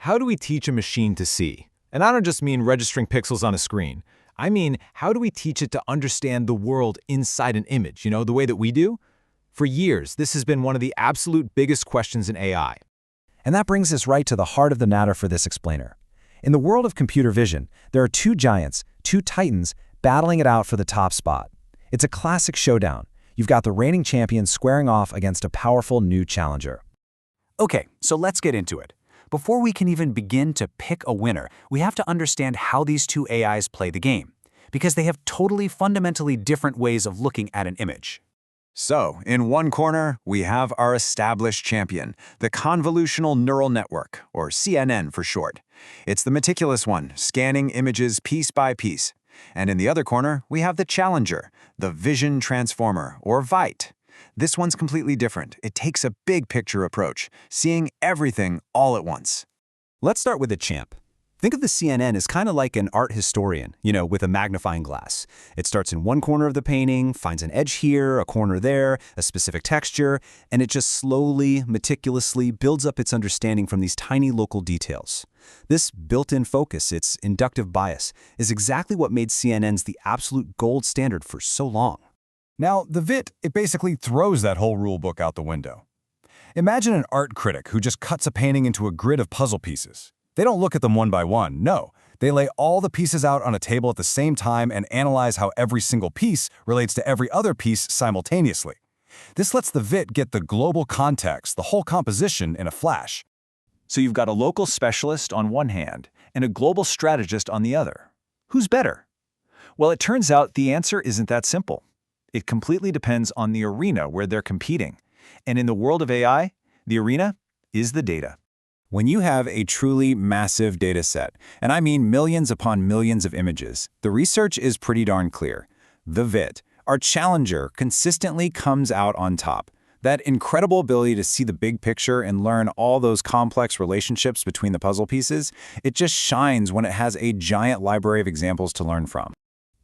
how do we teach a machine to see? And I don't just mean registering pixels on a screen. I mean, how do we teach it to understand the world inside an image, the way that we do? For years, this has been one of the absolute biggest questions in AI. And that brings us right to the heart of the matter for this explainer. In the world of computer vision, there are two giants, two titans, battling it out for the top spot. It's a classic showdown. You've got the reigning champion squaring off against a powerful new challenger. Okay, so let's get into it. Before we can even begin to pick a winner, we have to understand how these two AIs play the game, because they have totally fundamentally different ways of looking at an image. So, in one corner, we have our established champion, the Convolutional Neural Network, or CNN for short. It's the meticulous one, scanning images piece by piece. And in the other corner, we have the challenger, the Vision Transformer, or ViT. This one's completely different. It takes a big picture approach, seeing everything all at once. Let's start with the champ. Think of the CNN as kind of like an art historian, with a magnifying glass. It starts in one corner of the painting, finds an edge here, a corner there, a specific texture, and it just slowly, meticulously builds up its understanding from these tiny local details. This built-in focus, its inductive bias, is exactly what made CNNs the absolute gold standard for so long. Now, the ViT, it basically throws that whole rule book out the window. Imagine an art critic who just cuts a painting into a grid of puzzle pieces. They don't look at them one by one, no. They lay all the pieces out on a table at the same time and analyze how every single piece relates to every other piece simultaneously. This lets the ViT get the global context, the whole composition in a flash. So you've got a local specialist on one hand and a global strategist on the other. Who's better? Well, it turns out the answer isn't that simple. It completely depends on the arena where they're competing. And in the world of AI, the arena is the data. When you have a truly massive data set, and I mean millions upon millions of images, the research is pretty darn clear. The ViT, our challenger, consistently comes out on top. That incredible ability to see the big picture and learn all those complex relationships between the puzzle pieces, it just shines when it has a giant library of examples to learn from.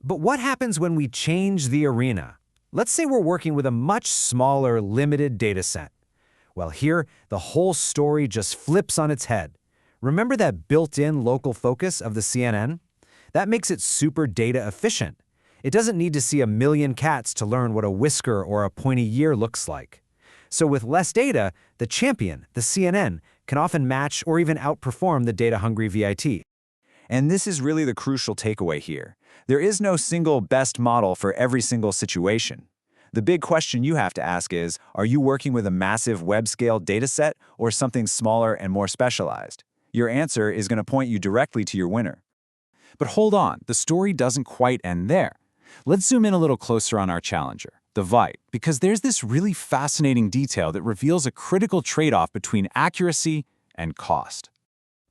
But what happens when we change the arena? Let's say we're working with a much smaller, limited data set. Well, here, the whole story just flips on its head. Remember that built-in local focus of the CNN? That makes it super data efficient. It doesn't need to see a million cats to learn what a whisker or a pointy ear looks like. So with less data, the champion, the CNN, can often match or even outperform the data-hungry ViT. And this is really the crucial takeaway here. There is no single best model for every single situation. The big question you have to ask is, are you working with a massive web-scale dataset or something smaller and more specialized? Your answer is going to point you directly to your winner. But hold on, the story doesn't quite end there. Let's zoom in a little closer on our challenger, the ViT, because there's this really fascinating detail that reveals a critical trade-off between accuracy and cost.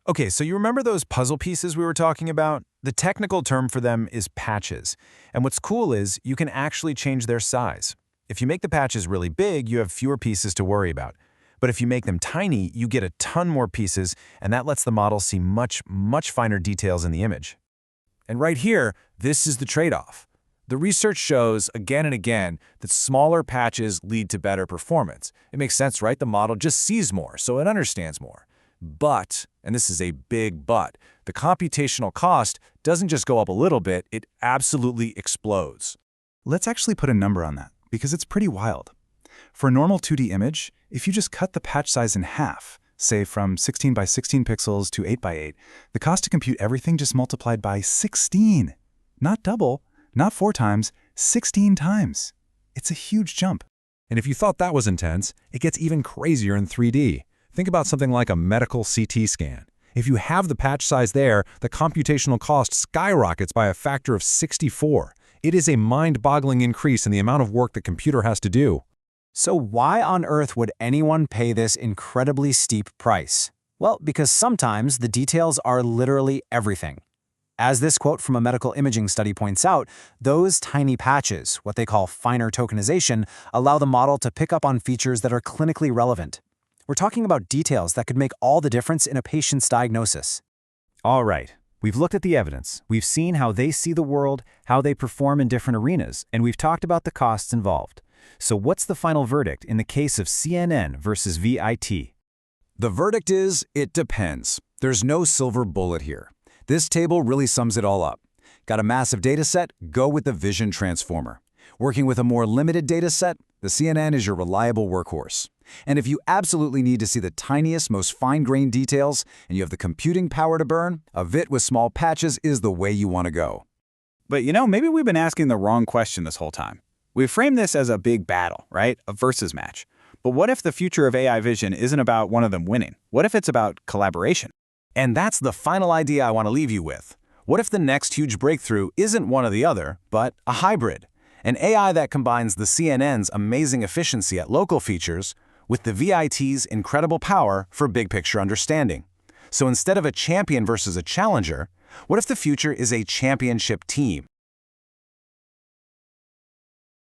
Okay, so you remember those puzzle pieces we were talking about? The technical term for them is patches. And what's cool is you can actually change their size. If you make the patches really big, you have fewer pieces to worry about. But if you make them tiny, you get a ton more pieces, and that lets the model see much, much finer details in the image. And right here, this is the trade-off. The research shows again and again that smaller patches lead to better performance. It makes sense, right? The model just sees more, so it understands more. But, and this is a big but, the computational cost doesn't just go up a little bit, it absolutely explodes. Let's actually put a number on that, because it's pretty wild. For a normal 2D image, if you just cut the patch size in half, say from 16 by 16 pixels to 8 by 8, the cost to compute everything just multiplied by 16. Not double, not 4 times, 16 times. It's a huge jump. And if you thought that was intense, it gets even crazier in 3D. Think about something like a medical CT scan. If you have the patch size there, the computational cost skyrockets by a factor of 64. It is a mind-boggling increase in the amount of work the computer has to do. So why on earth would anyone pay this incredibly steep price? Well, because sometimes the details are literally everything. As this quote from a medical imaging study points out, those tiny patches, what they call finer tokenization, allow the model to pick up on features that are clinically relevant. We're talking about details that could make all the difference in a patient's diagnosis. All right, we've looked at the evidence, we've seen how they see the world, how they perform in different arenas, and we've talked about the costs involved. So what's the final verdict in the case of CNN versus ViT? The verdict is, it depends. There's no silver bullet here. This table really sums it all up. Got a massive data set? Go with the Vision Transformer. Working with a more limited data set? The CNN is your reliable workhorse. And if you absolutely need to see the tiniest, most fine-grained details, and you have the computing power to burn, a ViT with small patches is the way you want to go. But maybe we've been asking the wrong question this whole time. We framed this as a big battle, right? A versus match. But what if the future of AI vision isn't about one of them winning? What if it's about collaboration? And that's the final idea I want to leave you with. What if the next huge breakthrough isn't one or the other, but a hybrid? An AI that combines the CNN's amazing efficiency at local features with the ViT's incredible power for big-picture understanding. So instead of a champion versus a challenger, what if the future is a championship team?